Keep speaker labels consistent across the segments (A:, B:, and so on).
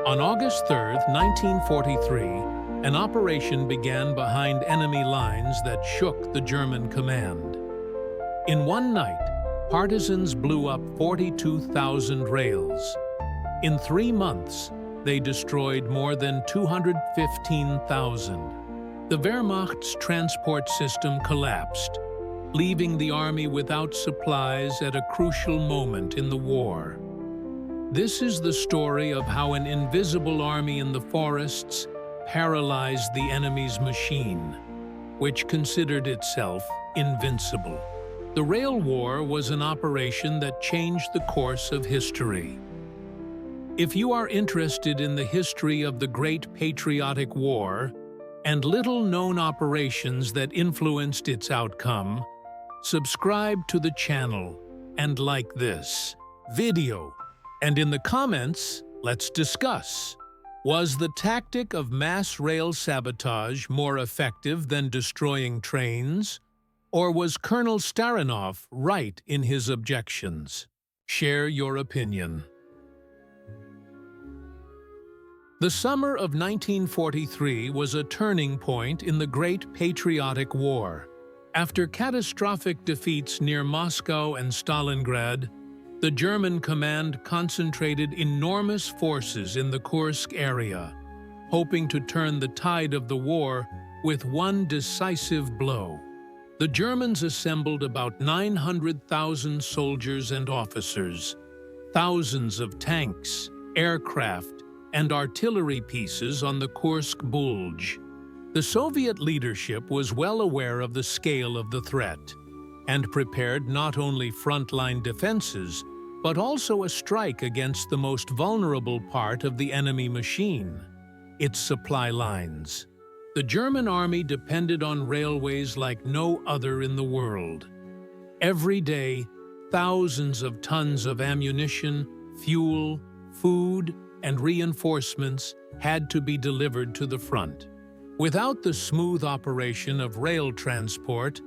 A: On August 3, 1943, an operation began behind enemy lines that shook the German command. In one night, partisans blew up 42,000 rails. In 3 months, they destroyed more than 215,000. The Wehrmacht's transport system collapsed, leaving the army without supplies at a crucial moment in the war. This is the story of how an invisible army in the forests paralyzed the enemy's machine, which considered itself invincible. The Rail War was an operation that changed the course of history. If you are interested in the history of the Great Patriotic War and little-known operations that influenced its outcome, subscribe to the channel and like this video. And in the comments, let's discuss. Was the tactic of mass rail sabotage more effective than destroying trains? Or was Colonel Starinov right in his objections? Share your opinion. The summer of 1943 was a turning point in the Great Patriotic War. After catastrophic defeats near Moscow and Stalingrad, the German command concentrated enormous forces in the Kursk area, hoping to turn the tide of the war with one decisive blow. The Germans assembled about 900,000 soldiers and officers, thousands of tanks, aircraft, and artillery pieces on the Kursk Bulge. The Soviet leadership was well aware of the scale of the threat and prepared not only frontline defenses, but also a strike against the most vulnerable part of the enemy machine, its supply lines. The German army depended on railways like no other in the world. Every day, thousands of tons of ammunition, fuel, food, and reinforcements had to be delivered to the front. Without the smooth operation of rail transport,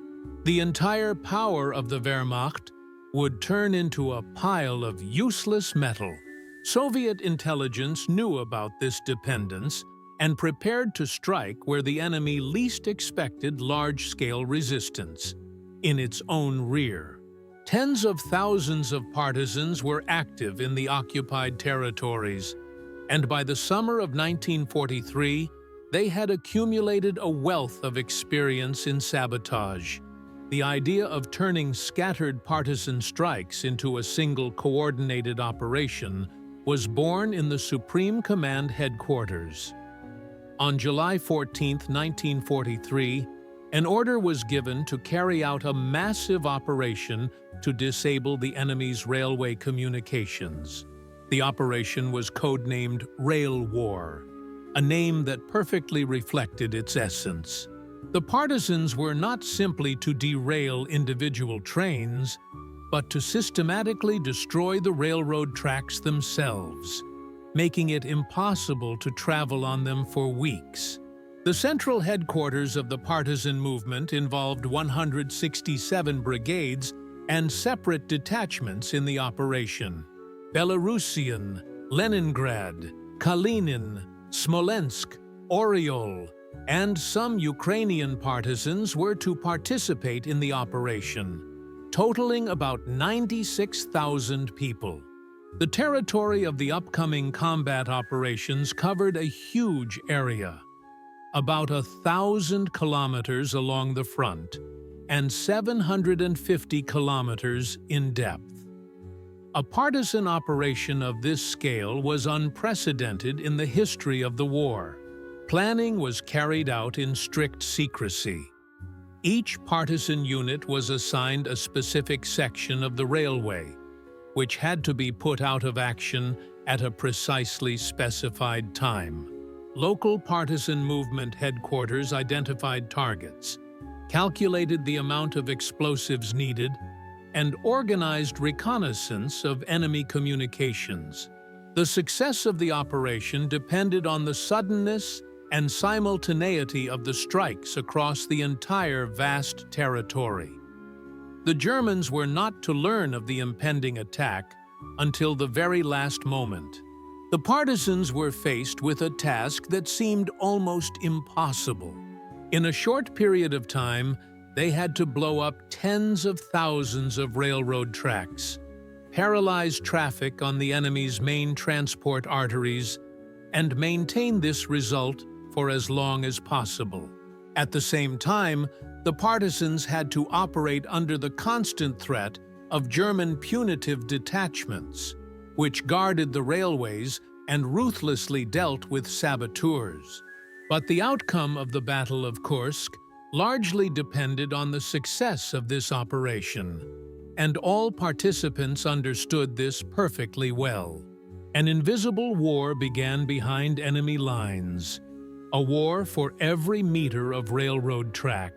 A: the entire power of the Wehrmacht would turn into a pile of useless metal. Soviet intelligence knew about this dependence and prepared to strike where the enemy least expected large-scale resistance, in its own rear. Tens of thousands of partisans were active in the occupied territories, and by the summer of 1943, they had accumulated a wealth of experience in sabotage. The idea of turning scattered partisan strikes into a single coordinated operation was born in the Supreme Command headquarters. On July 14, 1943, an order was given to carry out a massive operation to disable the enemy's railway communications. The operation was codenamed Rail War, a name that perfectly reflected its essence. The partisans were not simply to derail individual trains, but to systematically destroy the railroad tracks themselves, making it impossible to travel on them for weeks. The central headquarters of the partisan movement involved 167 brigades and separate detachments in the operation. Belarusian, Leningrad, Kalinin, Smolensk, Oryol, and some Ukrainian partisans were to participate in the operation, totaling about 96,000 people. The territory of the upcoming combat operations covered a huge area, about 1,000 kilometers along the front and 750 kilometers in depth. A partisan operation of this scale was unprecedented in the history of the war. Planning was carried out in strict secrecy. Each partisan unit was assigned a specific section of the railway, which had to be put out of action at a precisely specified time. Local partisan movement headquarters identified targets, calculated the amount of explosives needed, and organized reconnaissance of enemy communications. The success of the operation depended on the suddenness and simultaneity of the strikes across the entire vast territory. The Germans were not to learn of the impending attack until the very last moment. The partisans were faced with a task that seemed almost impossible. In a short period of time, they had to blow up tens of thousands of railroad tracks, paralyze traffic on the enemy's main transport arteries, and maintain this result for as long as possible. At the same time, the partisans had to operate under the constant threat of German punitive detachments, which guarded the railways and ruthlessly dealt with saboteurs. But the outcome of the Battle of Kursk largely depended on the success of this operation, and all participants understood this perfectly well. An invisible war began behind enemy lines, a war for every meter of railroad track,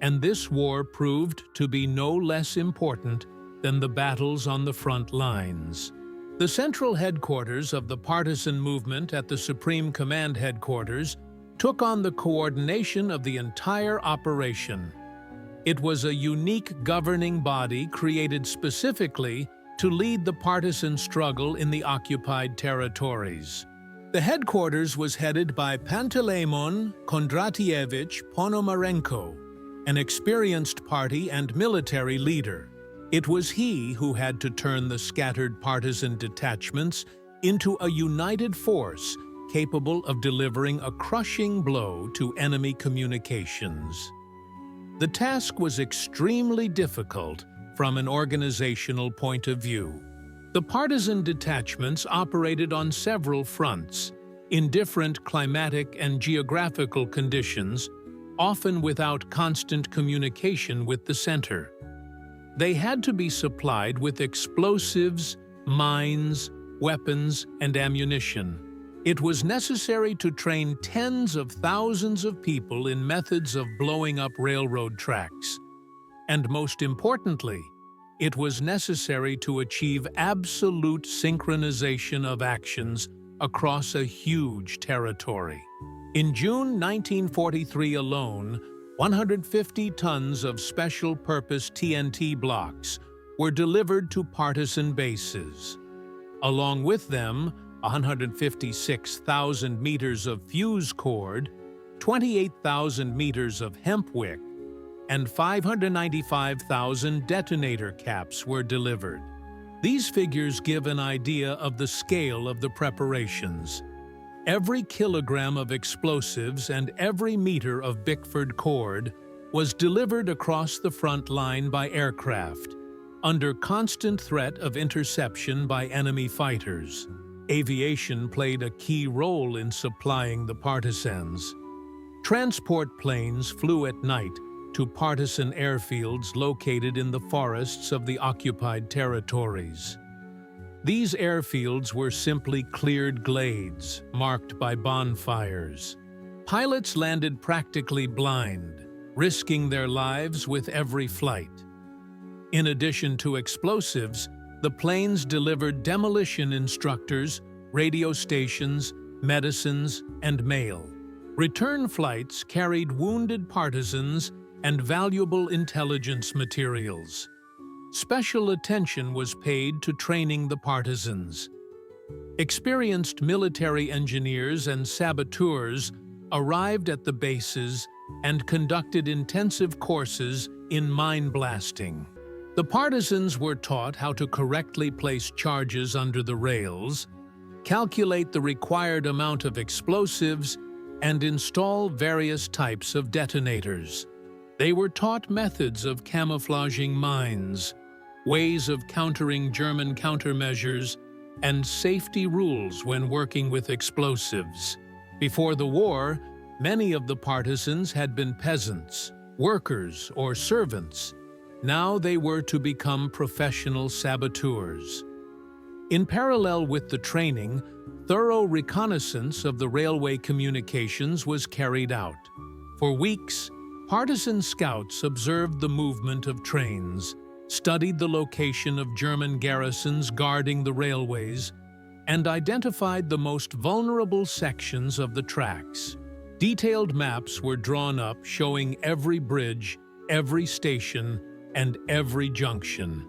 A: and this war proved to be no less important than the battles on the front lines. The central headquarters of the partisan movement at the Supreme Command Headquarters took on the coordination of the entire operation. It was a unique governing body created specifically to lead the partisan struggle in the occupied territories. The headquarters was headed by Panteleimon Kondratievich Ponomarenko, an experienced party and military leader. It was he who had to turn the scattered partisan detachments into a united force capable of delivering a crushing blow to enemy communications. The task was extremely difficult from an organizational point of view. The partisan detachments operated on several fronts, in different climatic and geographical conditions, often without constant communication with the center. They had to be supplied with explosives, mines, weapons, and ammunition. It was necessary to train tens of thousands of people in methods of blowing up railroad tracks. And most importantly, it was necessary to achieve absolute synchronization of actions across a huge territory. In June 1943 alone, 150 tons of special-purpose TNT blocks were delivered to partisan bases. Along with them, 156,000 meters of fuse cord, 28,000 meters of hemp wick, and 595,000 detonator caps were delivered. These figures give an idea of the scale of the preparations. Every kilogram of explosives and every meter of Bickford cord was delivered across the front line by aircraft, under constant threat of interception by enemy fighters. Aviation played a key role in supplying the partisans. Transport planes flew at night to partisan airfields located in the forests of the occupied territories. These airfields were simply cleared glades, marked by bonfires. Pilots landed practically blind, risking their lives with every flight. In addition to explosives, the planes delivered demolition instructors, radio stations, medicines, and mail. Return flights carried wounded partisans and valuable intelligence materials. Special attention was paid to training the partisans. Experienced military engineers and saboteurs arrived at the bases and conducted intensive courses in mine blasting. The partisans were taught how to correctly place charges under the rails, calculate the required amount of explosives, and install various types of detonators. They were taught methods of camouflaging mines, ways of countering German countermeasures, and safety rules when working with explosives. Before the war, many of the partisans had been peasants, workers, or servants. Now they were to become professional saboteurs. In parallel with the training, thorough reconnaissance of the railway communications was carried out. For weeks, partisan scouts observed the movement of trains, studied the location of German garrisons guarding the railways, and identified the most vulnerable sections of the tracks. Detailed maps were drawn up showing every bridge, every station, and every junction.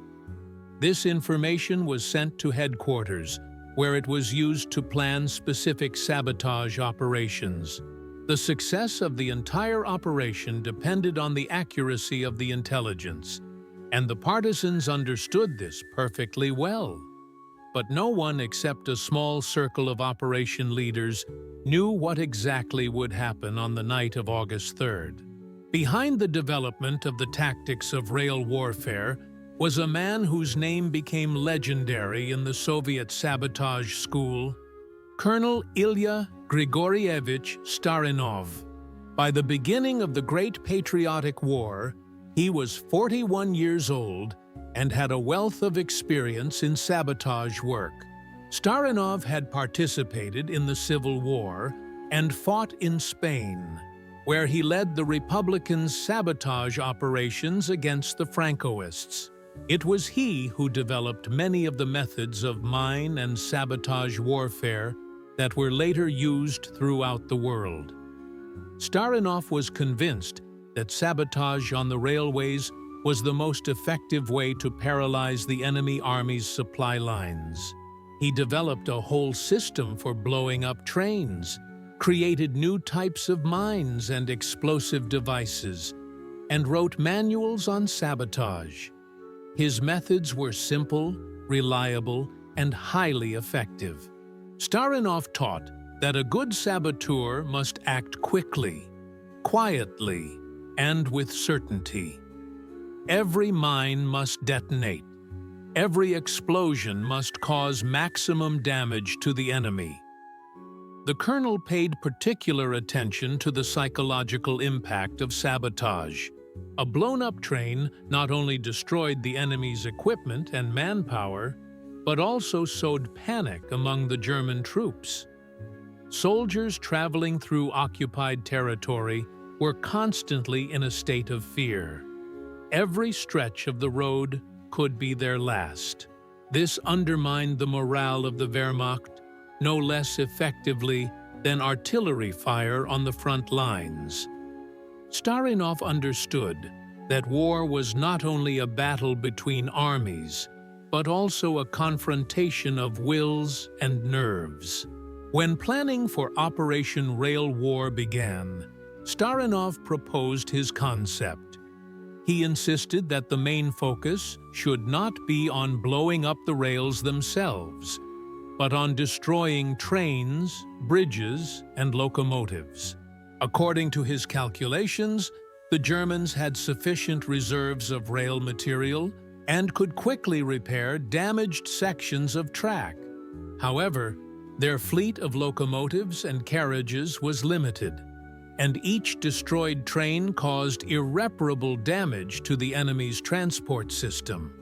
A: This information was sent to headquarters, where it was used to plan specific sabotage operations. The success of the entire operation depended on the accuracy of the intelligence, and the partisans understood this perfectly well. But no one except a small circle of operation leaders knew what exactly would happen on the night of August 3rd. Behind the development of the tactics of rail warfare was a man whose name became legendary in the Soviet sabotage school, Colonel Ilya Grigorievich Starinov. By the beginning of the Great Patriotic War, he was 41 years old and had a wealth of experience in sabotage work. Starinov had participated in the Civil War and fought in Spain, where he led the Republicans' sabotage operations against the Francoists. It was he who developed many of the methods of mine and sabotage warfare that were later used throughout the world. Starinov was convinced that sabotage on the railways was the most effective way to paralyze the enemy army's supply lines. He developed a whole system for blowing up trains, created new types of mines and explosive devices, and wrote manuals on sabotage. His methods were simple, reliable, and highly effective. Starinov taught that a good saboteur must act quickly, quietly, and with certainty. Every mine must detonate. Every explosion must cause maximum damage to the enemy. The colonel paid particular attention to the psychological impact of sabotage. A blown-up train not only destroyed the enemy's equipment and manpower, but also sowed panic among the German troops. Soldiers traveling through occupied territory were constantly in a state of fear. Every stretch of the road could be their last. This undermined the morale of the Wehrmacht no less effectively than artillery fire on the front lines. Starinov understood that war was not only a battle between armies, but also a confrontation of wills and nerves. When planning for Operation Rail War began, Starinov proposed his concept. He insisted that the main focus should not be on blowing up the rails themselves, but on destroying trains, bridges, and locomotives. According to his calculations, the Germans had sufficient reserves of rail material and could quickly repair damaged sections of track. However, their fleet of locomotives and carriages was limited, and each destroyed train caused irreparable damage to the enemy's transport system.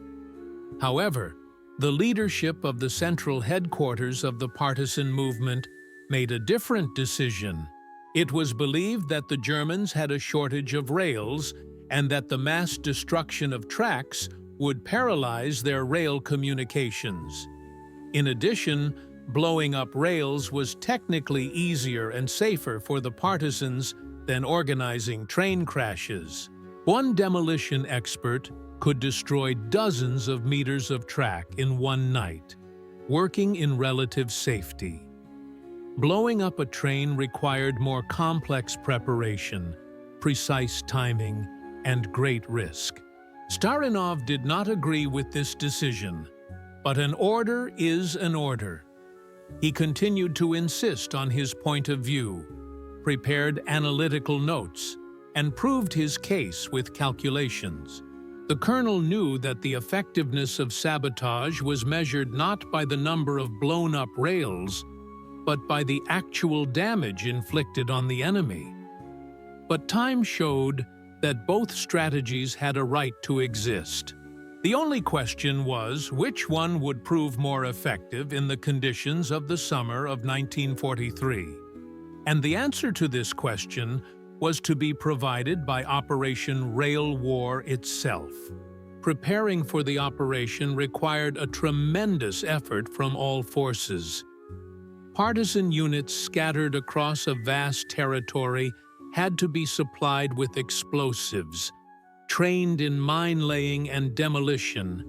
A: However, the leadership of the central headquarters of the partisan movement made a different decision. It was believed that the Germans had a shortage of rails and that the mass destruction of tracks would paralyze their rail communications. In addition, blowing up rails was technically easier and safer for the partisans than organizing train crashes. One demolition expert could destroy dozens of meters of track in one night, working in relative safety. Blowing up a train required more complex preparation, precise timing, and great risk. Starinov did not agree with this decision, but an order is an order. He continued to insist on his point of view, prepared analytical notes, and proved his case with calculations. The colonel knew that the effectiveness of sabotage was measured not by the number of blown-up rails, but by the actual damage inflicted on the enemy. But time showed that both strategies had a right to exist. The only question was which one would prove more effective in the conditions of the summer of 1943. And the answer to this question was to be provided by Operation Rail War itself. Preparing for the operation required a tremendous effort from all forces. Partisan units scattered across a vast territory had to be supplied with explosives, trained in mine laying and demolition,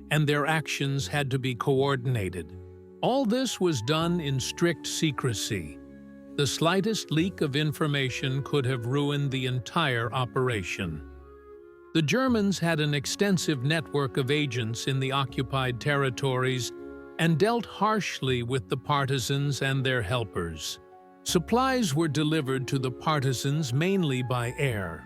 A: and their actions had to be coordinated. All this was done in strict secrecy. The slightest leak of information could have ruined the entire operation. The Germans had an extensive network of agents in the occupied territories and dealt harshly with the partisans and their helpers. Supplies were delivered to the partisans mainly by air.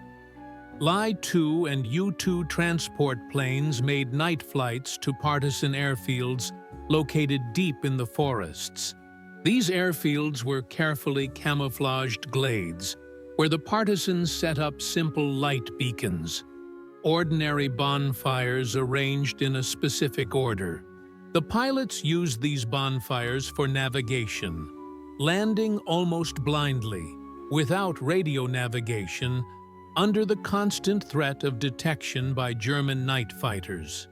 A: Li-2 and U-2 transport planes made night flights to partisan airfields located deep in the forests. These airfields were carefully camouflaged glades where the partisans set up simple light beacons, ordinary bonfires arranged in a specific order. The pilots used these bonfires for navigation, landing almost blindly, without radio navigation, under the constant threat of detection by German night fighters.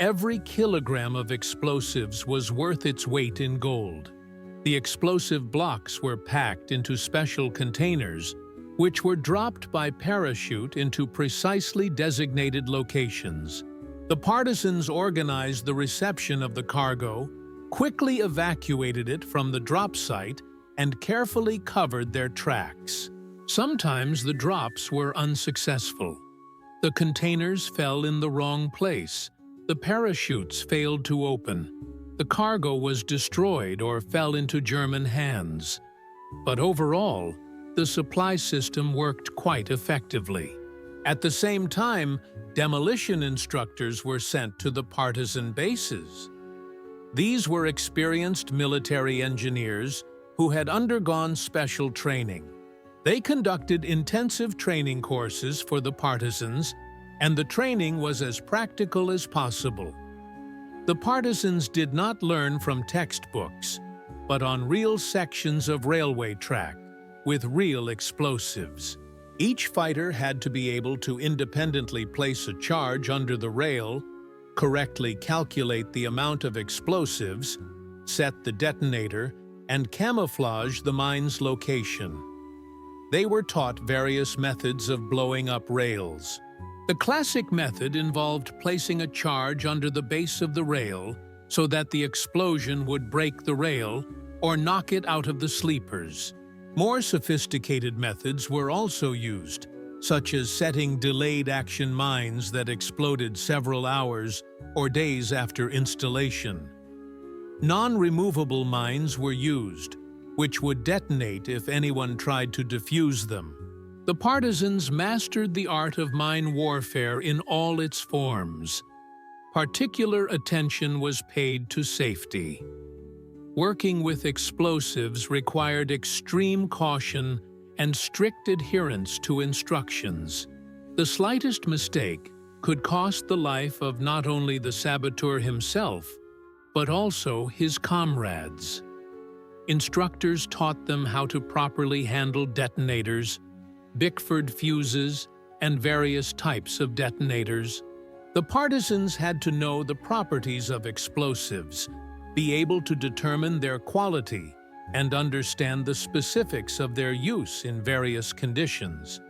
A: Every kilogram of explosives was worth its weight in gold. The explosive blocks were packed into special containers, which were dropped by parachute into precisely designated locations. The partisans organized the reception of the cargo, quickly evacuated it from the drop site, and carefully covered their tracks. Sometimes the drops were unsuccessful. The containers fell in the wrong place. The parachutes failed to open. The cargo was destroyed or fell into German hands. But overall, the supply system worked quite effectively. At the same time, demolition instructors were sent to the partisan bases. These were experienced military engineers who had undergone special training. They conducted intensive training courses for the partisans, and the training was as practical as possible. The partisans did not learn from textbooks, but on real sections of railway track, with real explosives. Each fighter had to be able to independently place a charge under the rail, correctly calculate the amount of explosives, set the detonator, and camouflage the mine's location. They were taught various methods of blowing up rails. The classic method involved placing a charge under the base of the rail so that the explosion would break the rail or knock it out of the sleepers. More sophisticated methods were also used, such as setting delayed action mines that exploded several hours or days after installation. Non-removable mines were used, which would detonate if anyone tried to defuse them. The partisans mastered the art of mine warfare in all its forms. Particular attention was paid to safety. Working with explosives required extreme caution and strict adherence to instructions. The slightest mistake could cost the life of not only the saboteur himself, but also his comrades. Instructors taught them how to properly handle detonators, Bickford fuses, and various types of detonators. The partisans had to know the properties of explosives, be able to determine their quality, and understand the specifics of their use in various conditions.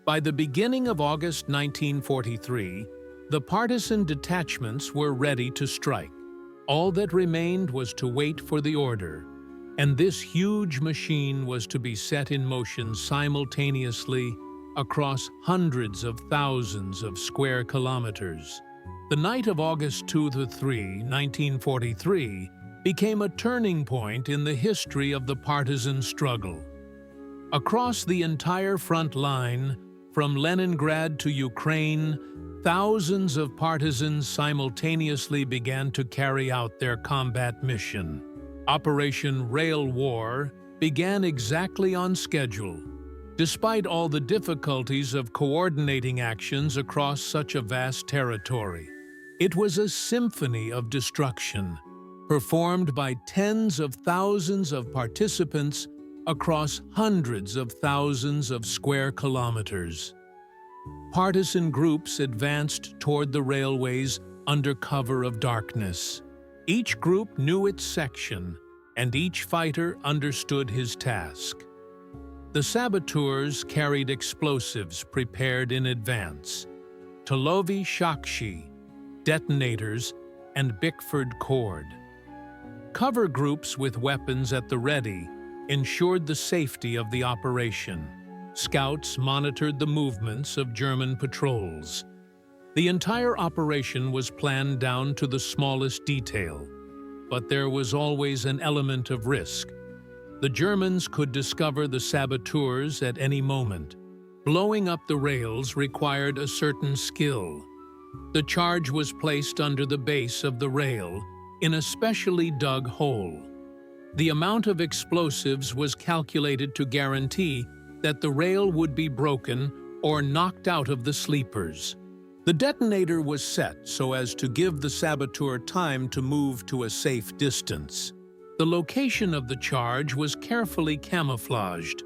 A: By the beginning of August 1943, the partisan detachments were ready to strike. All that remained was to wait for the order, and this huge machine was to be set in motion simultaneously across hundreds of thousands of square kilometers. The night of August 2–3, 1943, became a turning point in the history of the partisan struggle. Across the entire front line, from Leningrad to Ukraine, thousands of partisans simultaneously began to carry out their combat mission. Operation Rail War began exactly on schedule, despite all the difficulties of coordinating actions across such a vast territory. It was a symphony of destruction, performed by tens of thousands of participants across hundreds of thousands of square kilometers. Partisan groups advanced toward the railways under cover of darkness. Each group knew its section, and each fighter understood his task. The saboteurs carried explosives prepared in advance, Tolovi Shakshi, detonators, and Bickford cord. Cover groups with weapons at the ready ensured the safety of the operation. Scouts monitored the movements of German patrols. The entire operation was planned down to the smallest detail, but there was always an element of risk. The Germans could discover the saboteurs at any moment. Blowing up the rails required a certain skill. The charge was placed under the base of the rail, in a specially dug hole. The amount of explosives was calculated to guarantee that the rail would be broken or knocked out of the sleepers. The detonator was set so as to give the saboteur time to move to a safe distance. The location of the charge was carefully camouflaged,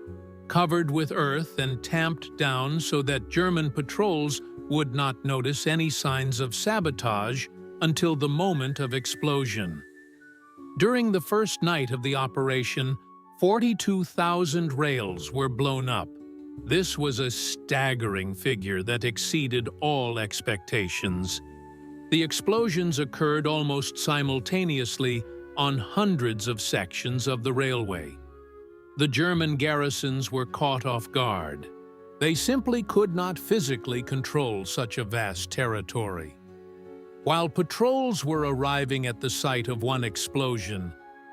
A: covered with earth and tamped down so that German patrols would not notice any signs of sabotage until the moment of explosion. During the first night of the operation, 42,000 rails were blown up. This was a staggering figure that exceeded all expectations. The explosions occurred almost simultaneously on hundreds of sections of the railway. The German garrisons were caught off guard. They simply could not physically control such a vast territory. While patrols were arriving at the site of one explosion,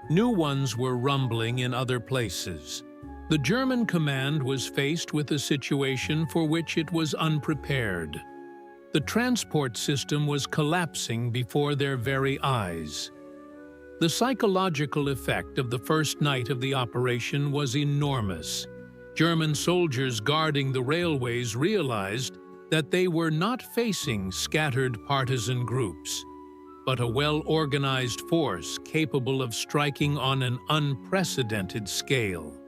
A: new ones were rumbling in other places. The German command was faced with a situation for which it was unprepared. The transport system was collapsing before their very eyes. The psychological effect of the first night of the operation was enormous. German soldiers guarding the railways realized that they were not facing scattered partisan groups, but a well-organized force capable of striking on an unprecedented scale.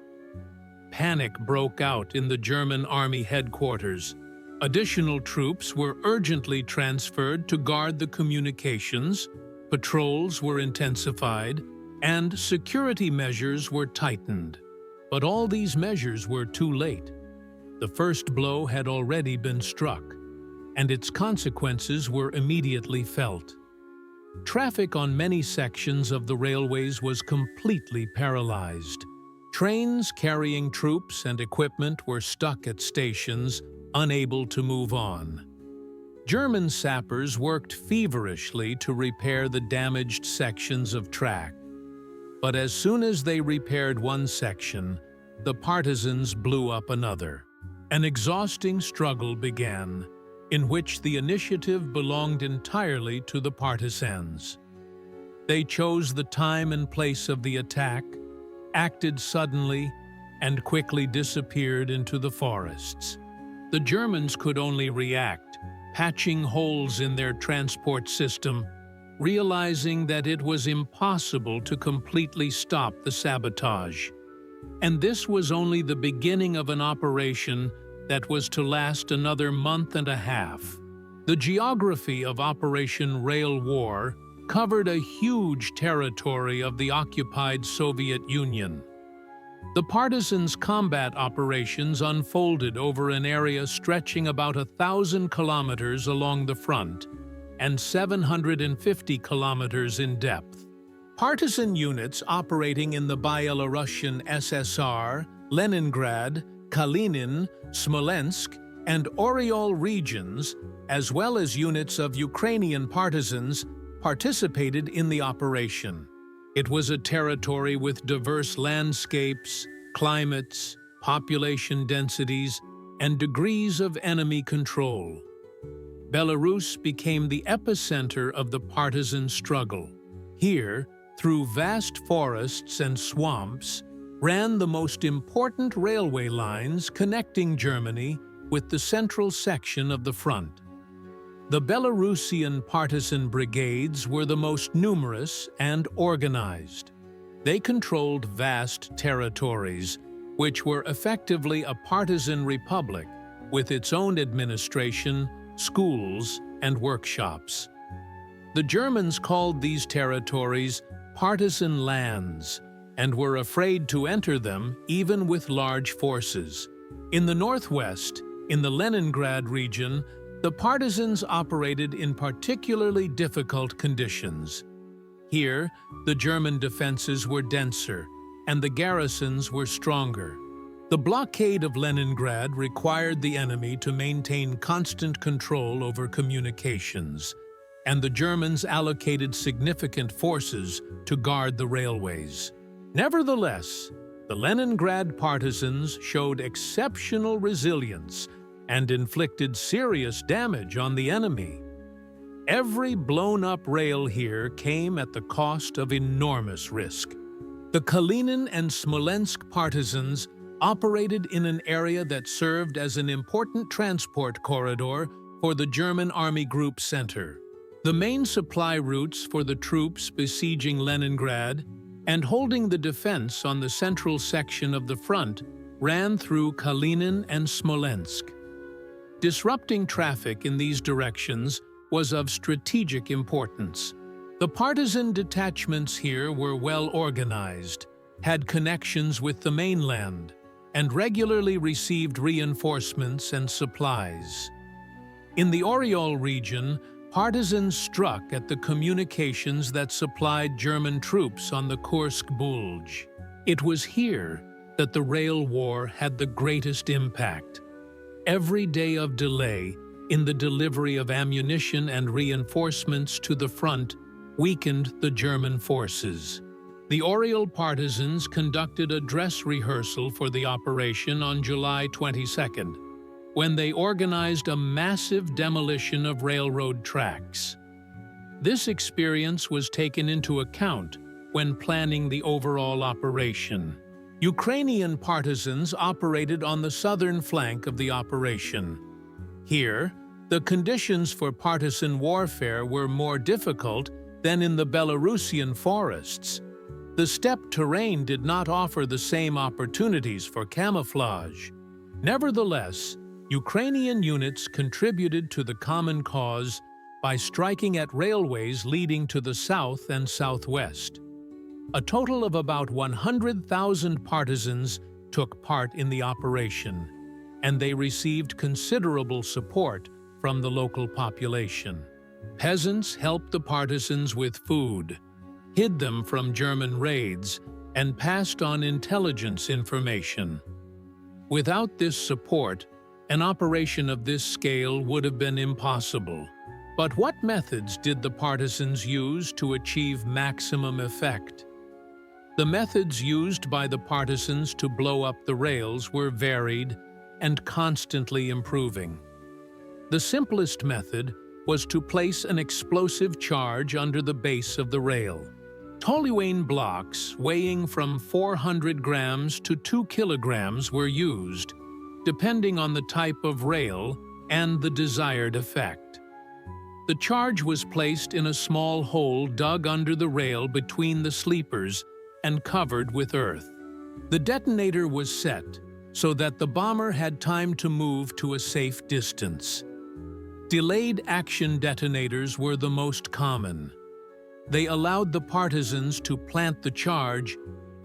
A: Panic broke out in the German army headquarters. Additional troops were urgently transferred to guard the communications, patrols were intensified, and security measures were tightened. But all these measures were too late. The first blow had already been struck, and its consequences were immediately felt. Traffic on many sections of the railways was completely paralyzed. Trains carrying troops and equipment were stuck at stations, unable to move on. German sappers worked feverishly to repair the damaged sections of track. But as soon as they repaired one section, the partisans blew up another. An exhausting struggle began, in which the initiative belonged entirely to the partisans. They chose the time and place of the attack, acted suddenly, and quickly disappeared into the forests. The Germans could only react, patching holes in their transport system, realizing that it was impossible to completely stop the sabotage. And this was only the beginning of an operation that was to last another month and a half. The geography of Operation Rail War covered a huge territory of the occupied Soviet Union. The partisans' combat operations unfolded over an area stretching about 1,000 kilometers along the front and 750 kilometers in depth. Partisan units operating in the Belarusian SSR, Leningrad, Kalinin, Smolensk, and Oryol regions, as well as units of Ukrainian partisans, participated in the operation. It was a territory with diverse landscapes, climates, population densities, and degrees of enemy control. Belarus became the epicenter of the partisan struggle. Here, through vast forests and swamps, ran the most important railway lines connecting Germany with the central section of the front. The Belarusian partisan brigades were the most numerous and organized. They controlled vast territories, which were effectively a partisan republic with its own administration, schools, and workshops. The Germans called these territories partisan lands and were afraid to enter them even with large forces. In the northwest, in the Leningrad region, the partisans operated in particularly difficult conditions. Here, the German defenses were denser, and the garrisons were stronger. The blockade of Leningrad required the enemy to maintain constant control over communications, and the Germans allocated significant forces to guard the railways. Nevertheless, the Leningrad partisans showed exceptional resilience and inflicted serious damage on the enemy. Every blown-up rail here came at the cost of enormous risk. The Kalinin and Smolensk partisans operated in an area that served as an important transport corridor for the German Army Group Center. The main supply routes for the troops besieging Leningrad and holding the defense on the central section of the front ran through Kalinin and Smolensk. Disrupting traffic in these directions was of strategic importance. The partisan detachments here were well organized, had connections with the mainland, and regularly received reinforcements and supplies. In the Oriol region, partisans struck at the communications that supplied German troops on the Kursk Bulge. It was here that the rail war had the greatest impact. Every day of delay in the delivery of ammunition and reinforcements to the front weakened the German forces. The Oriol partisans conducted a dress rehearsal for the operation on July 22nd, when they organized a massive demolition of railroad tracks. This experience was taken into account when planning the overall operation. Ukrainian partisans operated on the southern flank of the operation. Here, the conditions for partisan warfare were more difficult than in the Belarusian forests. The steppe terrain did not offer the same opportunities for camouflage. Nevertheless, Ukrainian units contributed to the common cause by striking at railways leading to the south and southwest. A total of about 100,000 partisans took part in the operation, and they received considerable support from the local population. Peasants helped the partisans with food, hid them from German raids, and passed on intelligence information. Without this support, an operation of this scale would have been impossible. But what methods did the partisans use to achieve maximum effect? The methods used by the partisans to blow up the rails were varied and constantly improving. The simplest method was to place an explosive charge under the base of the rail. Toluene blocks weighing from 400 grams to 2 kilograms were used, depending on the type of rail and the desired effect. The charge was placed in a small hole dug under the rail between the sleepers and covered with earth. The detonator was set so that the bomber had time to move to a safe distance. Delayed action detonators were the most common. They allowed the partisans to plant the charge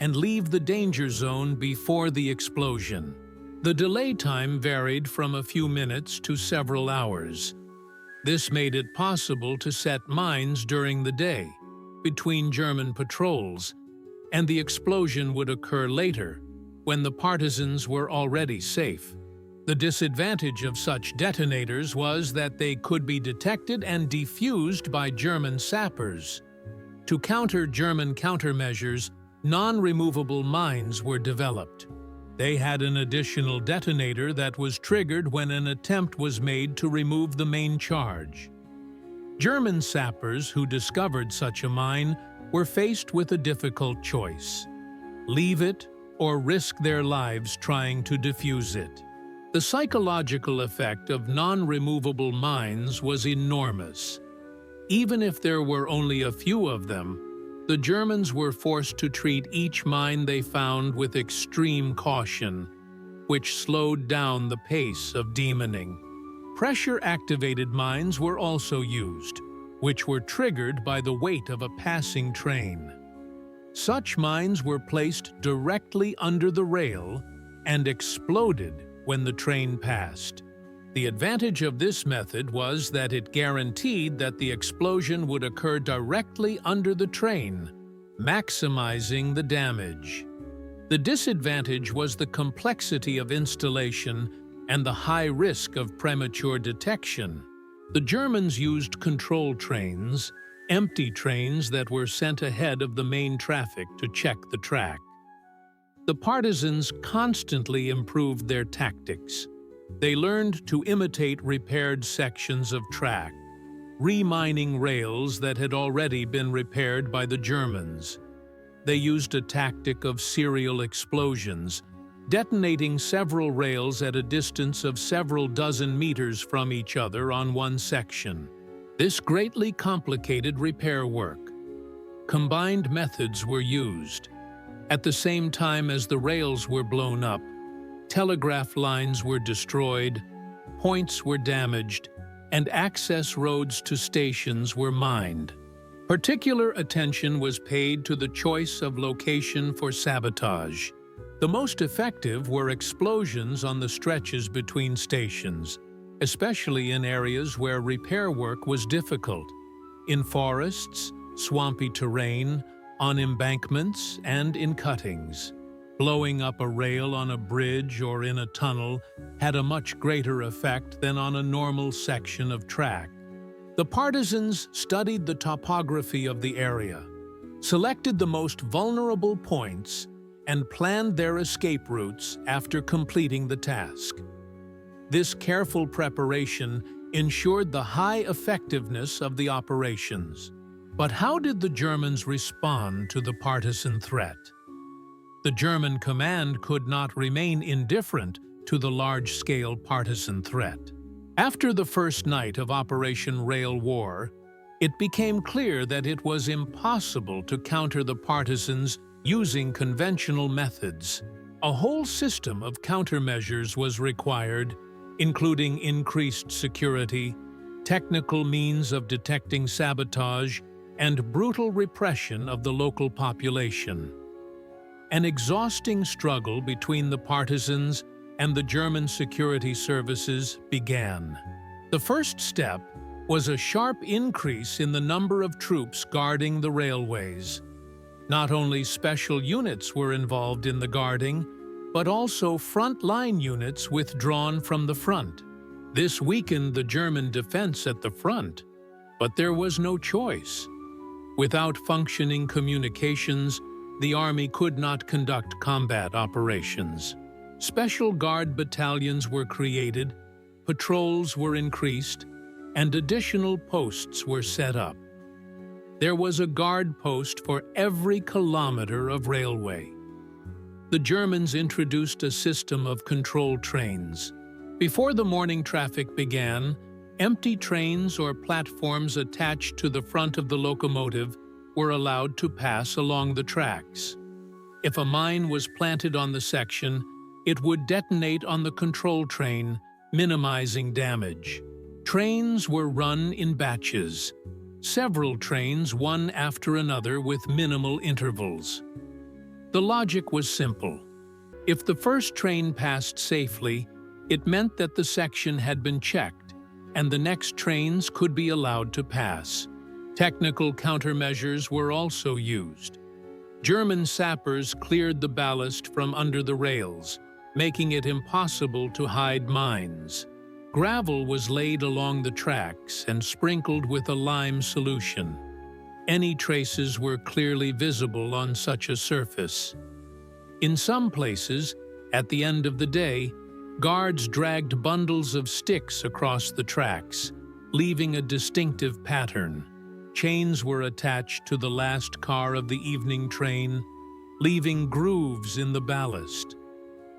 A: and leave the danger zone before the explosion. The delay time varied from a few minutes to several hours. This made it possible to set mines during the day, between German patrols, and the explosion would occur later, when the partisans were already safe. The disadvantage of such detonators was that they could be detected and defused by German sappers. To counter German countermeasures, non-removable mines were developed. They had an additional detonator that was triggered when an attempt was made to remove the main charge. German sappers who discovered such a mine were faced with a difficult choice: leave it or risk their lives trying to defuse it. The psychological effect of non-removable mines was enormous. Even if there were only a few of them, the Germans were forced to treat each mine they found with extreme caution, which slowed down the pace of demoning. Pressure-activated mines were also used, which were triggered by the weight of a passing train. Such mines were placed directly under the rail and exploded when the train passed. The advantage of this method was that it guaranteed that the explosion would occur directly under the train, maximizing the damage. The disadvantage was the complexity of installation and the high risk of premature detection. The Germans used control trains, empty trains that were sent ahead of the main traffic to check the track. The partisans constantly improved their tactics. They learned to imitate repaired sections of track, remining rails that had already been repaired by the Germans. They used a tactic of serial explosions, detonating several rails at a distance of several dozen meters from each other on one section. This greatly complicated repair work. Combined methods were used. At the same time as the rails were blown up, telegraph lines were destroyed, points were damaged, and access roads to stations were mined. Particular attention was paid to the choice of location for sabotage. The most effective were explosions on the stretches between stations, especially in areas where repair work was difficult, in forests, swampy terrain, on embankments, and in cuttings. Blowing up a rail on a bridge or in a tunnel had a much greater effect than on a normal section of track. The partisans studied the topography of the area, selected the most vulnerable points, and planned their escape routes after completing the task. This careful preparation ensured the high effectiveness of the operations. But how did the Germans respond to the partisan threat? The German command could not remain indifferent to the large-scale partisan threat. After the first night of Operation Rail War, it became clear that it was impossible to counter the partisans using conventional methods. A whole system of countermeasures was required, including increased security, technical means of detecting sabotage, and brutal repression of the local population. An exhausting struggle between the partisans and the German security services began. The first step was a sharp increase in the number of troops guarding the railways. Not only special units were involved in the guarding, but also front-line units withdrawn from the front. This weakened the German defense at the front, but there was no choice. Without functioning communications, the army could not conduct combat operations. Special guard battalions were created, patrols were increased, and additional posts were set up. There was a guard post for every kilometer of railway. The Germans introduced a system of control trains. Before the morning traffic began, empty trains or platforms attached to the front of the locomotive were allowed to pass along the tracks. If a mine was planted on the section, it would detonate on the control train, minimizing damage. Trains were run in batches, several trains one after another with minimal intervals. The logic was simple. If the first train passed safely, it meant that the section had been checked, and the next trains could be allowed to pass. Technical countermeasures were also used. German sappers cleared the ballast from under the rails, making it impossible to hide mines. Gravel was laid along the tracks and sprinkled with a lime solution. Any traces were clearly visible on such a surface. In some places, at the end of the day, guards dragged bundles of sticks across the tracks, leaving a distinctive pattern. Chains were attached to the last car of the evening train, leaving grooves in the ballast.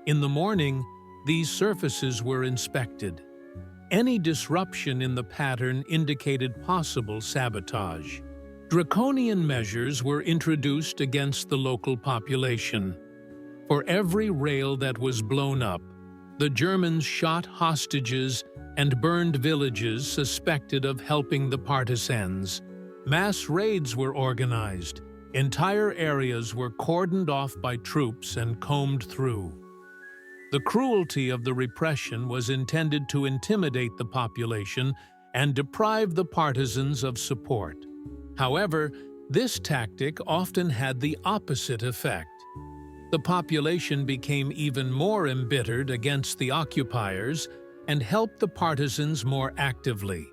A: In the morning, these surfaces were inspected. Any disruption in the pattern indicated possible sabotage. Draconian measures were introduced against the local population. For every rail that was blown up, the Germans shot hostages and burned villages suspected of helping the partisans. Mass raids were organized. Entire areas were cordoned off by troops and combed through. The cruelty of the repression was intended to intimidate the population and deprive the partisans of support. However, this tactic often had the opposite effect. The population became even more embittered against the occupiers and helped the partisans more actively.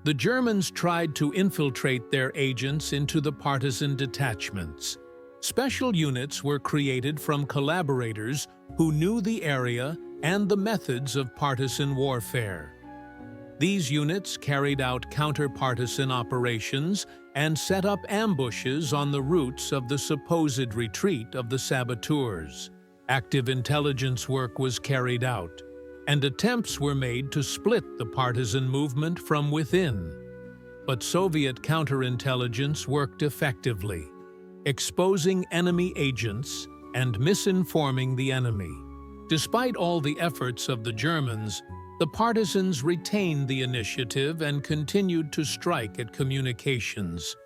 A: The Germans tried to infiltrate their agents into the partisan detachments. Special units were created from collaborators who knew the area and the methods of partisan warfare. These units carried out counter-partisan operations and set up ambushes on the routes of the supposed retreat of the saboteurs. Active intelligence work was carried out, and attempts were made to split the partisan movement from within. But Soviet counterintelligence worked effectively, exposing enemy agents and misinforming the enemy. Despite all the efforts of the Germans, the partisans retained the initiative and continued to strike at communications.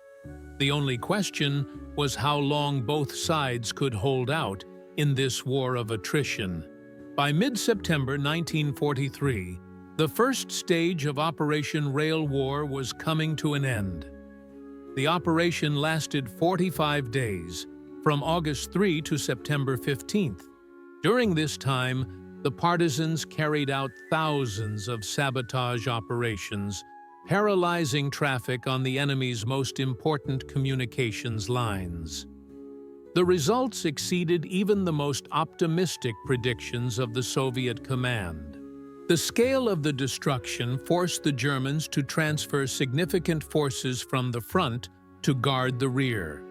A: The only question was how long both sides could hold out in this war of attrition. By mid-September 1943, the first stage of Operation Rail War was coming to an end. The operation lasted 45 days, from August 3 to September 15th. During this time, the partisans carried out thousands of sabotage operations, paralyzing traffic on the enemy's most important communications lines. The results exceeded even the most optimistic predictions of the Soviet command. The scale of the destruction forced the Germans to transfer significant forces from the front to guard the rear.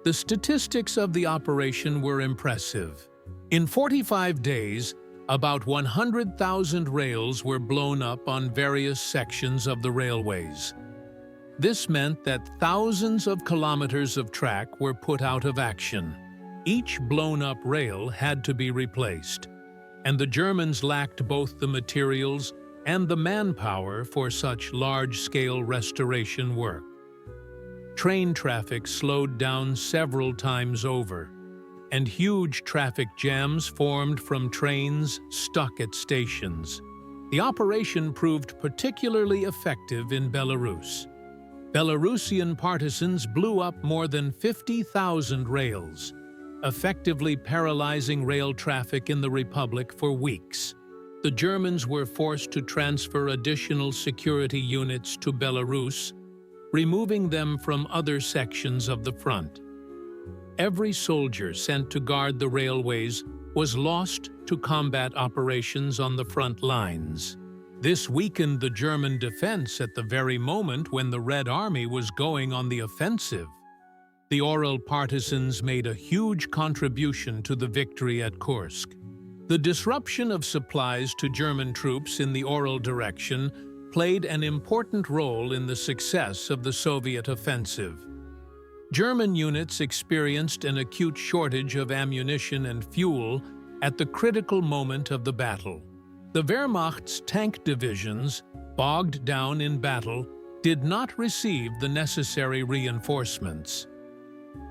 A: The statistics of the operation were impressive. In 45 days, about 100,000 rails were blown up on various sections of the railways. This meant that thousands of kilometers of track were put out of action. Each blown-up rail had to be replaced, and the Germans lacked both the materials and the manpower for such large-scale restoration work. Train traffic slowed down several times over, and huge traffic jams formed from trains stuck at stations. The operation proved particularly effective in Belarus. Belarusian partisans blew up more than 50,000 rails, effectively paralyzing rail traffic in the Republic for weeks. The Germans were forced to transfer additional security units to Belarus, removing them from other sections of the front. Every soldier sent to guard the railways was lost to combat operations on the front lines. This weakened the German defense at the very moment when the Red Army was going on the offensive. The Ural partisans made a huge contribution to the victory at Kursk. The disruption of supplies to German troops in the Ural direction played an important role in the success of the Soviet offensive. German units experienced an acute shortage of ammunition and fuel at the critical moment of the battle. The Wehrmacht's tank divisions, bogged down in battle, did not receive the necessary reinforcements.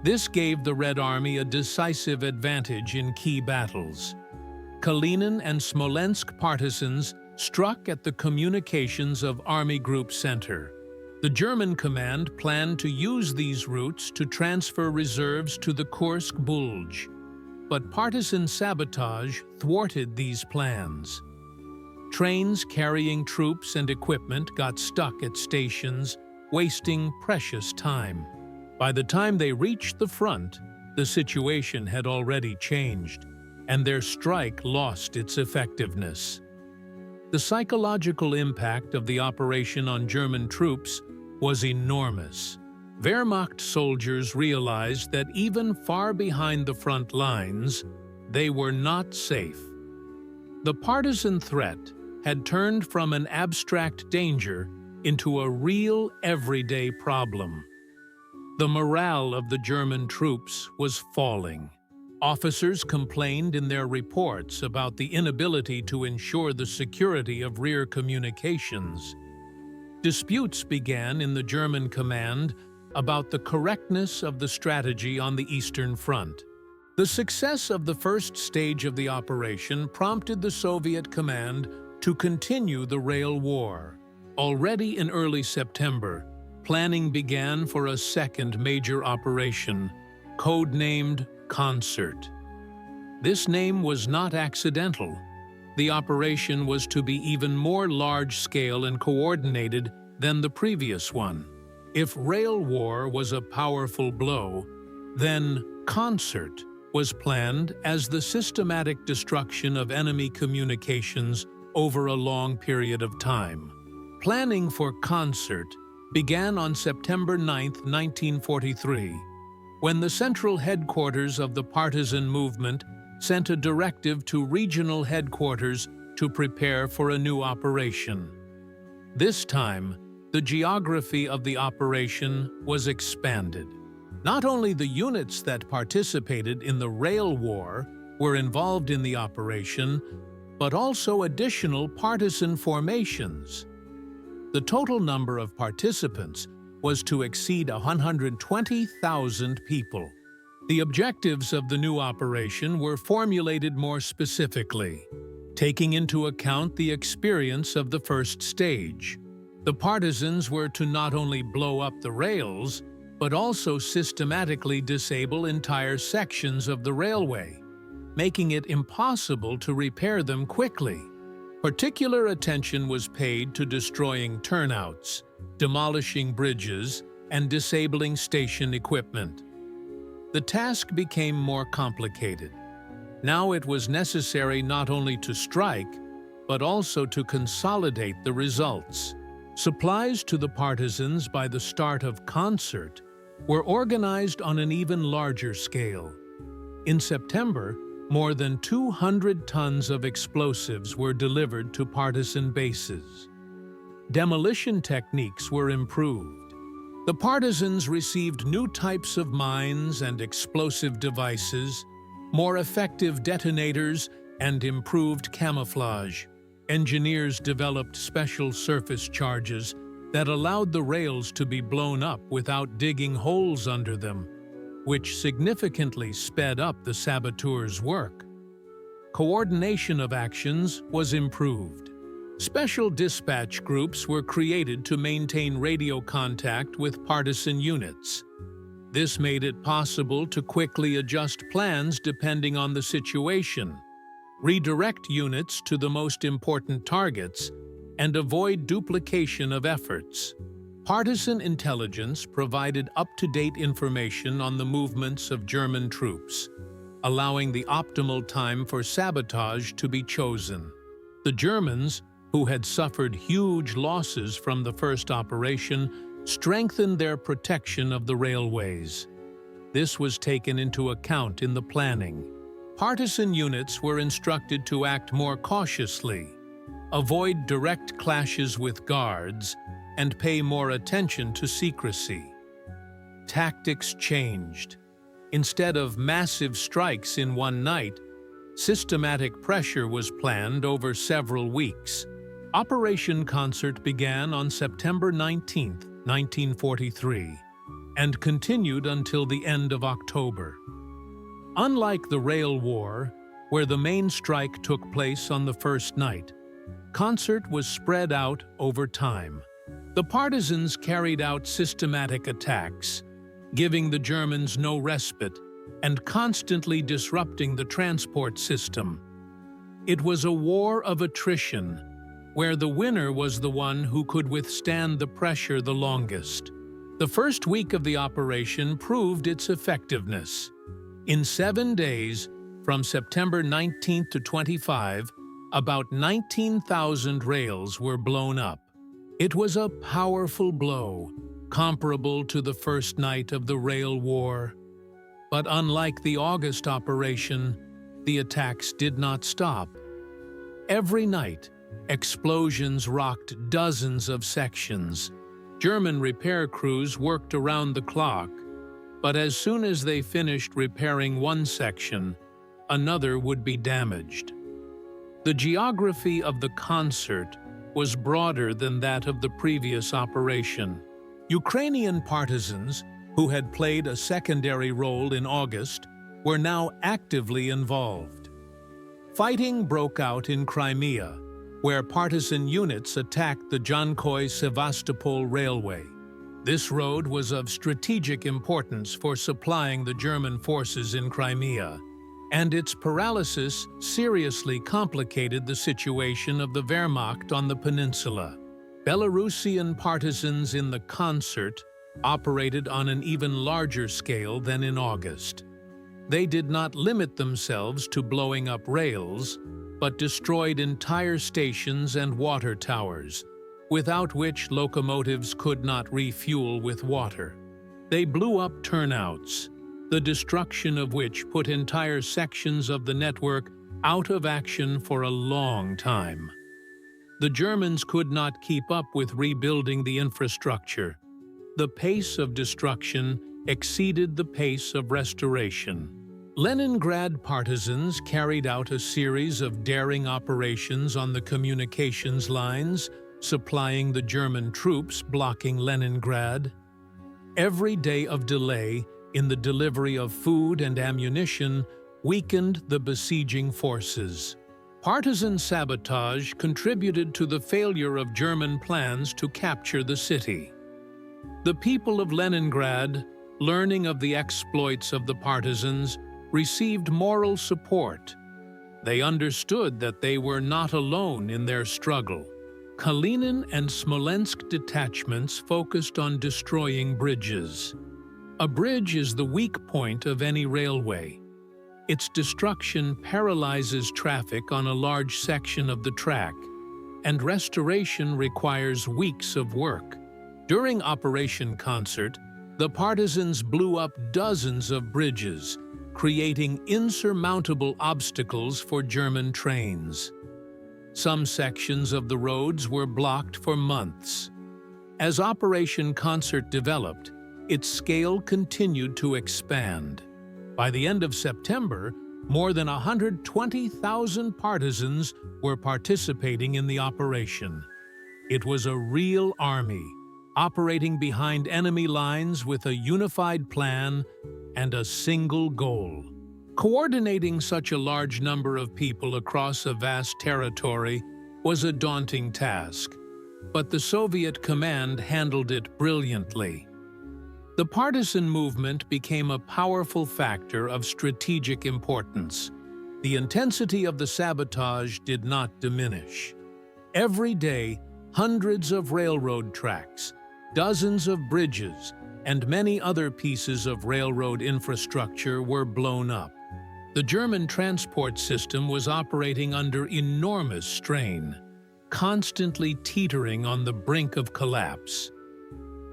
A: This gave the Red Army a decisive advantage in key battles. Kalinin and Smolensk partisans struck at the communications of Army Group Center. The German command planned to use these routes to transfer reserves to the Kursk Bulge, but partisan sabotage thwarted these plans. Trains carrying troops and equipment got stuck at stations, wasting precious time. By the time they reached the front, the situation had already changed, and their strike lost its effectiveness. The psychological impact of the operation on German troops was enormous. Wehrmacht soldiers realized that even far behind the front lines, they were not safe. The partisan threat had turned from an abstract danger into a real everyday problem. The morale of the German troops was falling. Officers complained in their reports about the inability to ensure the security of rear communications. Disputes began in the German command about the correctness of the strategy on the Eastern Front. The success of the first stage of the operation prompted the Soviet command to continue the rail war. Already in early September, planning began for a second major operation, codenamed Concert. This name was not accidental. The operation was to be even more large-scale and coordinated than the previous one. If rail war was a powerful blow, then Concert was planned as the systematic destruction of enemy communications over a long period of time. Planning for Concert began on September 9, 1943, when the central headquarters of the partisan movement sent a directive to regional headquarters to prepare for a new operation. This time, the geography of the operation was expanded. Not only the units that participated in the rail war were involved in the operation, but also additional partisan formations. The total number of participants was to exceed 120,000 people. The objectives of the new operation were formulated more specifically, taking into account the experience of the first stage. The partisans were to not only blow up the rails, but also systematically disable entire sections of the railway, making it impossible to repair them quickly. Particular attention was paid to destroying turnouts, demolishing bridges, and disabling station equipment. The task became more complicated. Now it was necessary not only to strike, but also to consolidate the results. Supplies to the partisans by the start of Concert were organized on an even larger scale. In September, more than 200 tons of explosives were delivered to partisan bases. Demolition techniques were improved. The partisans received new types of mines and explosive devices, more effective detonators, and improved camouflage. Engineers developed special surface charges that allowed the rails to be blown up without digging holes under them, which significantly sped up the saboteurs' work. Coordination of actions was improved. Special dispatch groups were created to maintain radio contact with partisan units. This made it possible to quickly adjust plans depending on the situation, redirect units to the most important targets, and avoid duplication of efforts. Partisan intelligence provided up-to-date information on the movements of German troops, allowing the optimal time for sabotage to be chosen. The Germans, who had suffered huge losses from the first operation, strengthened their protection of the railways. This was taken into account in the planning. Partisan units were instructed to act more cautiously, avoid direct clashes with guards, and pay more attention to secrecy. Tactics changed. Instead of massive strikes in one night, systematic pressure was planned over several weeks. Operation Concert began on September 19, 1943, and continued until the end of October. Unlike the rail war, where the main strike took place on the first night, Concert was spread out over time. The partisans carried out systematic attacks, giving the Germans no respite and constantly disrupting the transport system. It was a war of attrition, where the winner was the one who could withstand the pressure the longest. The first week of the operation proved its effectiveness. In 7 days, from September 19 to 25, about 19,000 rails were blown up. It was a powerful blow, comparable to the first night of the rail war. But unlike the August operation, the attacks did not stop. Every night, explosions rocked dozens of sections. German repair crews worked around the clock, but as soon as they finished repairing one section, another would be damaged. The geography of the Concert was broader than that of the previous operation. Ukrainian partisans, who had played a secondary role in August, were now actively involved. Fighting broke out in Crimea, where partisan units attacked the Jankoy-Sevastopol Railway. This road was of strategic importance for supplying the German forces in Crimea, and its paralysis seriously complicated the situation of the Wehrmacht on the peninsula. Belarusian partisans in the concert operated on an even larger scale than in August. They did not limit themselves to blowing up rails, but destroyed entire stations and water towers, without which locomotives could not refuel with water. They blew up turnouts, the destruction of which put entire sections of the network out of action for a long time. The Germans could not keep up with rebuilding the infrastructure. The pace of destruction exceeded the pace of restoration. Leningrad partisans carried out a series of daring operations on the communications lines, supplying the German troops blocking Leningrad. Every day of delay in the delivery of food and ammunition weakened the besieging forces. Partisan sabotage contributed to the failure of German plans to capture the city. The people of Leningrad, learning of the exploits of the partisans, received moral support. They understood that they were not alone in their struggle. Kalinin and Smolensk detachments focused on destroying bridges. A bridge is the weak point of any railway. Its destruction paralyzes traffic on a large section of the track, and restoration requires weeks of work. During Operation Concert, the partisans blew up dozens of bridges, creating insurmountable obstacles for German trains. Some sections of the roads were blocked for months. As Operation Concert developed, its scale continued to expand. By the end of September, more than 120,000 partisans were participating in the operation. It was a real army, operating behind enemy lines with a unified plan and a single goal. Coordinating such a large number of people across a vast territory was a daunting task, but the Soviet command handled it brilliantly. The partisan movement became a powerful factor of strategic importance. The intensity of the sabotage did not diminish. Every day, hundreds of railroad tracks, dozens of bridges, and many other pieces of railroad infrastructure were blown up. The German transport system was operating under enormous strain, constantly teetering on the brink of collapse.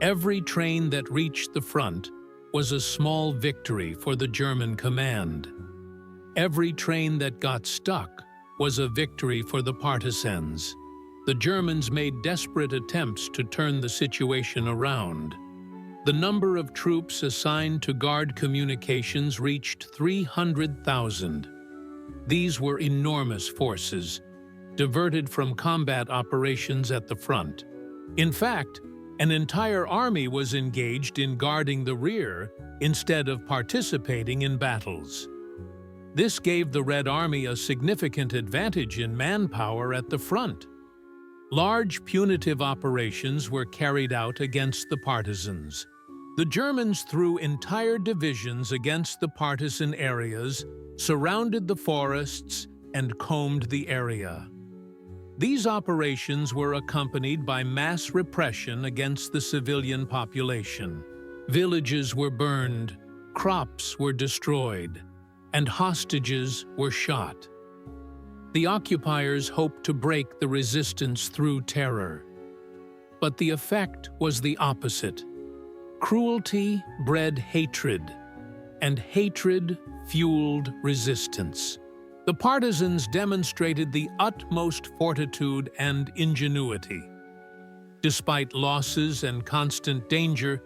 A: Every train that reached the front was a small victory for the German command. Every train that got stuck was a victory for the partisans. The Germans made desperate attempts to turn the situation around. The number of troops assigned to guard communications reached 300,000. These were enormous forces, diverted from combat operations at the front. In fact, an entire army was engaged in guarding the rear instead of participating in battles. This gave the Red Army a significant advantage in manpower at the front. Large punitive operations were carried out against the partisans. The Germans threw entire divisions against the partisan areas, surrounded the forests, and combed the area. These operations were accompanied by mass repression against the civilian population. Villages were burned, crops were destroyed, and hostages were shot. The occupiers hoped to break the resistance through terror. But the effect was the opposite. Cruelty bred hatred, and hatred fueled resistance. The partisans demonstrated the utmost fortitude and ingenuity. Despite losses and constant danger,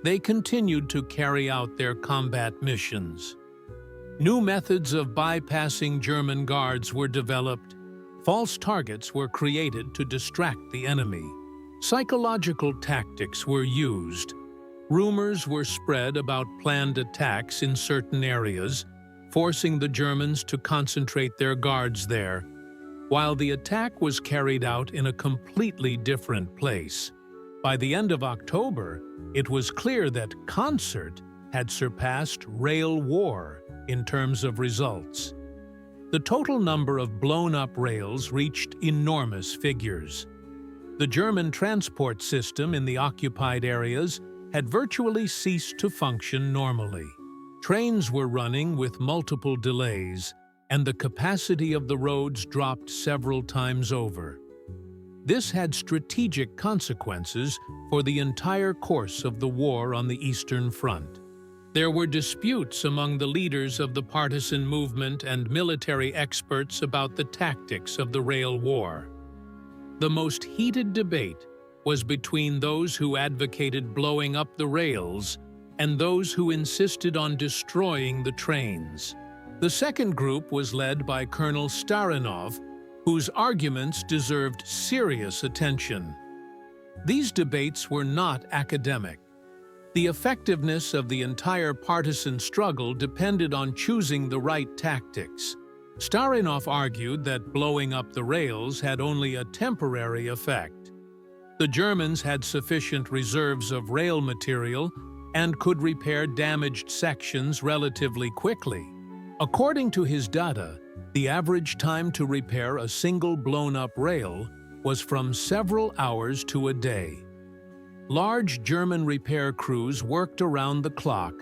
A: they continued to carry out their combat missions. New methods of bypassing German guards were developed. False targets were created to distract the enemy. Psychological tactics were used. Rumors were spread about planned attacks in certain areas, forcing the Germans to concentrate their guards there, while the attack was carried out in a completely different place. By the end of October, it was clear that concert had surpassed rail war in terms of results. The total number of blown-up rails reached enormous figures. The German transport system in the occupied areas had virtually ceased to function normally. Trains were running with multiple delays, and the capacity of the roads dropped several times over. This had strategic consequences for the entire course of the war on the Eastern Front. There were disputes among the leaders of the partisan movement and military experts about the tactics of the rail war. The most heated debate was between those who advocated blowing up the rails and those who insisted on destroying the trains. The second group was led by Colonel Starinov, whose arguments deserved serious attention. These debates were not academic. The effectiveness of the entire partisan struggle depended on choosing the right tactics. Starinov argued that blowing up the rails had only a temporary effect. The Germans had sufficient reserves of rail material and could repair damaged sections relatively quickly. According to his data, the average time to repair a single blown-up rail was from several hours to a day. Large German repair crews worked around the clock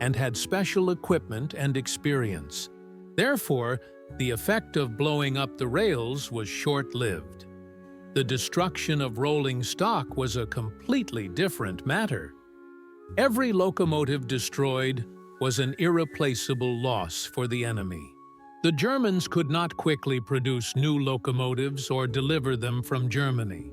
A: and had special equipment and experience. Therefore, the effect of blowing up the rails was short-lived. The destruction of rolling stock was a completely different matter. Every locomotive destroyed was an irreplaceable loss for the enemy. The Germans could not quickly produce new locomotives or deliver them from Germany.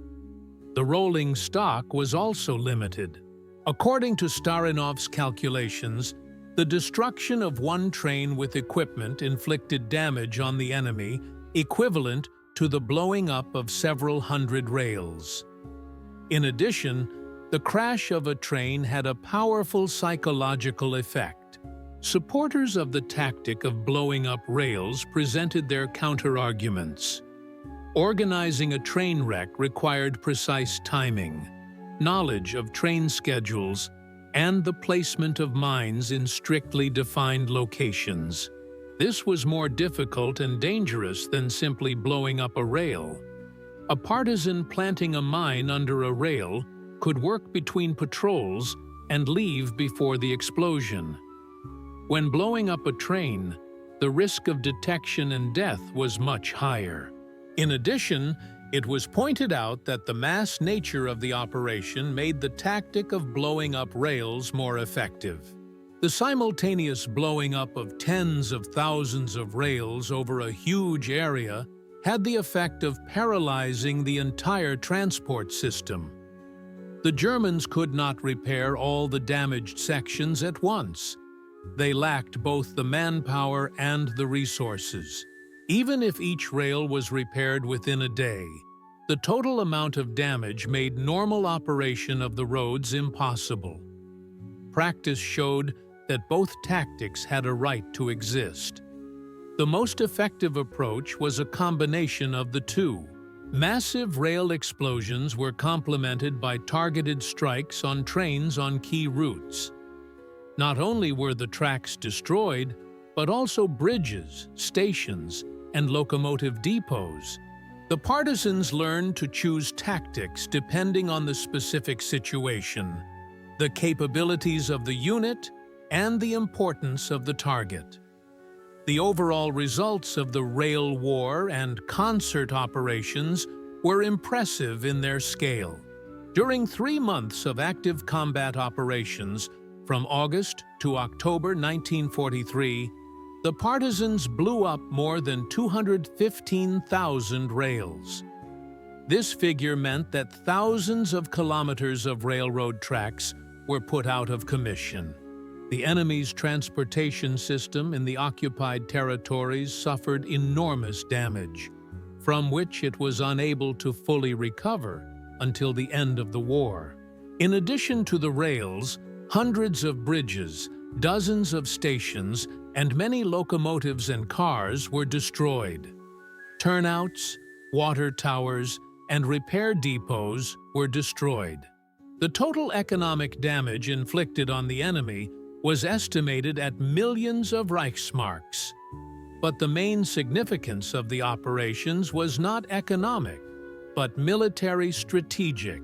A: The rolling stock was also limited. According to Starinov's calculations, the destruction of one train with equipment inflicted damage on the enemy equivalent to the blowing up of several hundred rails. In addition, the crash of a train had a powerful psychological effect. Supporters of the tactic of blowing up rails presented their counter-arguments. Organizing a train wreck required precise timing, knowledge of train schedules, and the placement of mines in strictly defined locations. This was more difficult and dangerous than simply blowing up a rail. A partisan planting a mine under a rail could work between patrols and leave before the explosion. When blowing up a train, the risk of detection and death was much higher. In addition, it was pointed out that the mass nature of the operation made the tactic of blowing up rails more effective. The simultaneous blowing up of tens of thousands of rails over a huge area had the effect of paralyzing the entire transport system. The Germans could not repair all the damaged sections at once. They lacked both the manpower and the resources. Even if each rail was repaired within a day, the total amount of damage made normal operation of the roads impossible. Practice showed that both tactics had a right to exist. The most effective approach was a combination of the two. Massive rail explosions were complemented by targeted strikes on trains on key routes. Not only were the tracks destroyed, but also bridges, stations, and locomotive depots. The partisans learned to choose tactics depending on the specific situation, the capabilities of the unit, and the importance of the target. The overall results of the rail war and concert operations were impressive in their scale. During 3 months of active combat operations, from August to October 1943, the partisans blew up more than 215,000 rails. This figure meant that thousands of kilometers of railroad tracks were put out of commission. The enemy's transportation system in the occupied territories suffered enormous damage, from which it was unable to fully recover until the end of the war. In addition to the rails, hundreds of bridges, dozens of stations, and many locomotives and cars were destroyed. Turnouts, water towers, and repair depots were destroyed. The total economic damage inflicted on the enemy was estimated at millions of Reichsmarks. But the main significance of the operations was not economic, but military strategic.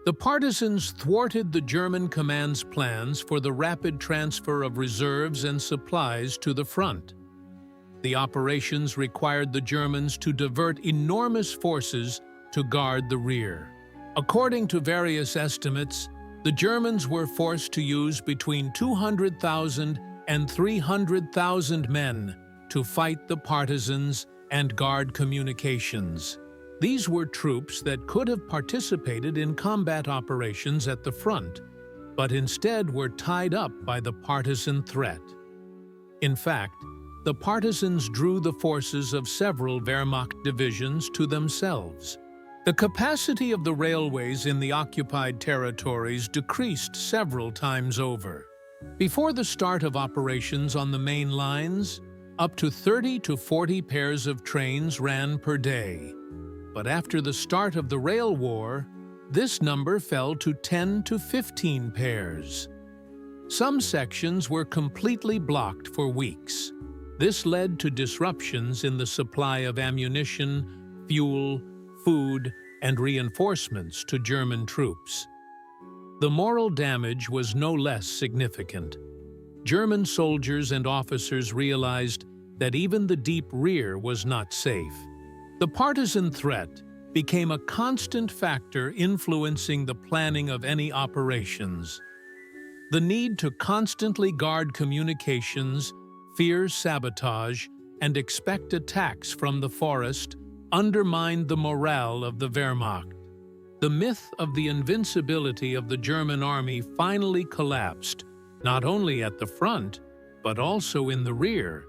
A: The partisans thwarted the German command's plans for the rapid transfer of reserves and supplies to the front. The operations required the Germans to divert enormous forces to guard the rear. According to various estimates, the Germans were forced to use between 200,000 and 300,000 men to fight the partisans and guard communications. These were troops that could have participated in combat operations at the front, but instead were tied up by the partisan threat. In fact, the partisans drew the forces of several Wehrmacht divisions to themselves. The capacity of the railways in the occupied territories decreased several times over. Before the start of operations on the main lines, up to 30 to 40 pairs of trains ran per day. But after the start of the rail war, this number fell to 10 to 15 pairs. Some sections were completely blocked for weeks. This led to disruptions in the supply of ammunition, fuel, food, and reinforcements to German troops. The moral damage was no less significant. German soldiers and officers realized that even the deep rear was not safe. The partisan threat became a constant factor influencing the planning of any operations. The need to constantly guard communications, fear sabotage, and expect attacks from the forest undermined the morale of the Wehrmacht. The myth of the invincibility of the German army finally collapsed, not only at the front, but also in the rear.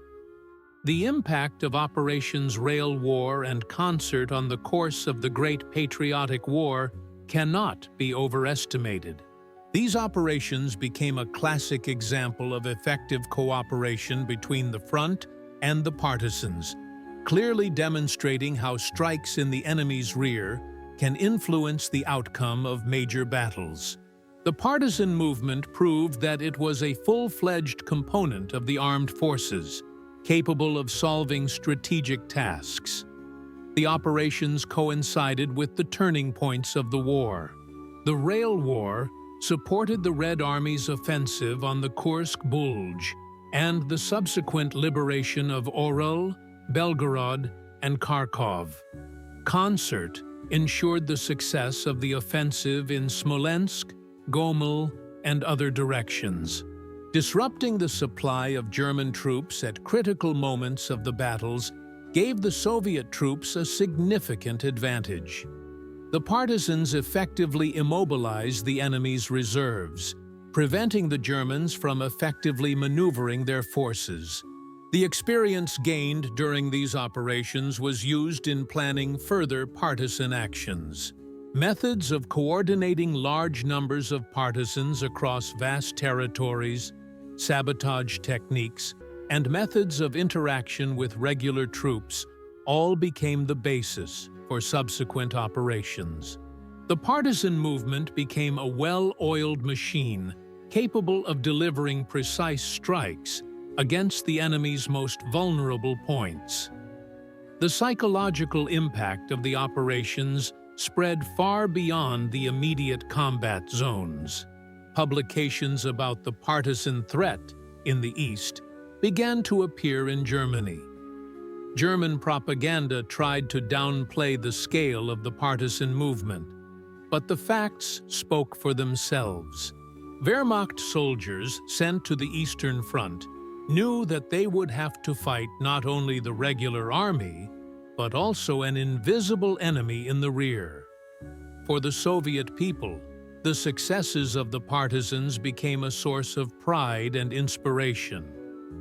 A: The impact of Operations Rail War and Concert on the course of the Great Patriotic War cannot be overestimated. These operations became a classic example of effective cooperation between the front and the partisans, clearly demonstrating how strikes in the enemy's rear can influence the outcome of major battles. The partisan movement proved that it was a full-fledged component of the armed forces, capable of solving strategic tasks. The operations coincided with the turning points of the war. The Rail War supported the Red Army's offensive on the Kursk Bulge and the subsequent liberation of Orel, Belgorod, and Kharkov. Concert ensured the success of the offensive in Smolensk, Gomel, and other directions. Disrupting the supply of German troops at critical moments of the battles gave the Soviet troops a significant advantage. The partisans effectively immobilized the enemy's reserves, preventing the Germans from effectively maneuvering their forces. The experience gained during these operations was used in planning further partisan actions. Methods of coordinating large numbers of partisans across vast territories, sabotage techniques, and methods of interaction with regular troops all became the basis for subsequent operations. The partisan movement became a well-oiled machine capable of delivering precise strikes against the enemy's most vulnerable points. The psychological impact of the operations spread far beyond the immediate combat zones. Publications about the partisan threat in the East began to appear in Germany. German propaganda tried to downplay the scale of the partisan movement, but the facts spoke for themselves. Wehrmacht soldiers sent to the Eastern Front knew that they would have to fight not only the regular army, but also an invisible enemy in the rear. For the Soviet people, the successes of the partisans became a source of pride and inspiration.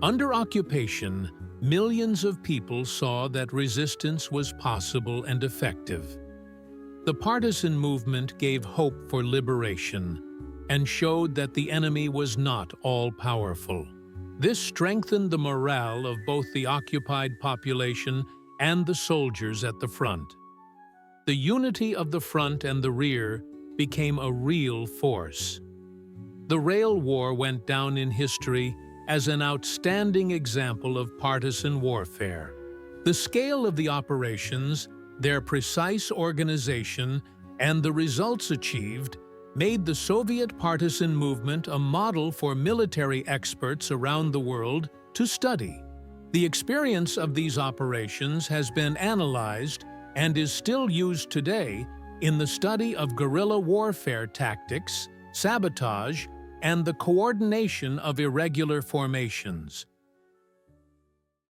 A: Under occupation, millions of people saw that resistance was possible and effective. The partisan movement gave hope for liberation and showed that the enemy was not all-powerful. This strengthened the morale of both the occupied population and the soldiers at the front. The unity of the front and the rear became a real force. The Rail War went down in history as an outstanding example of partisan warfare. The scale of the operations, their precise organization, and the results achieved made the Soviet partisan movement a model for military experts around the world to study. The experience of these operations has been analyzed and is still used today in the study of guerrilla warfare tactics, sabotage, and the coordination of irregular formations.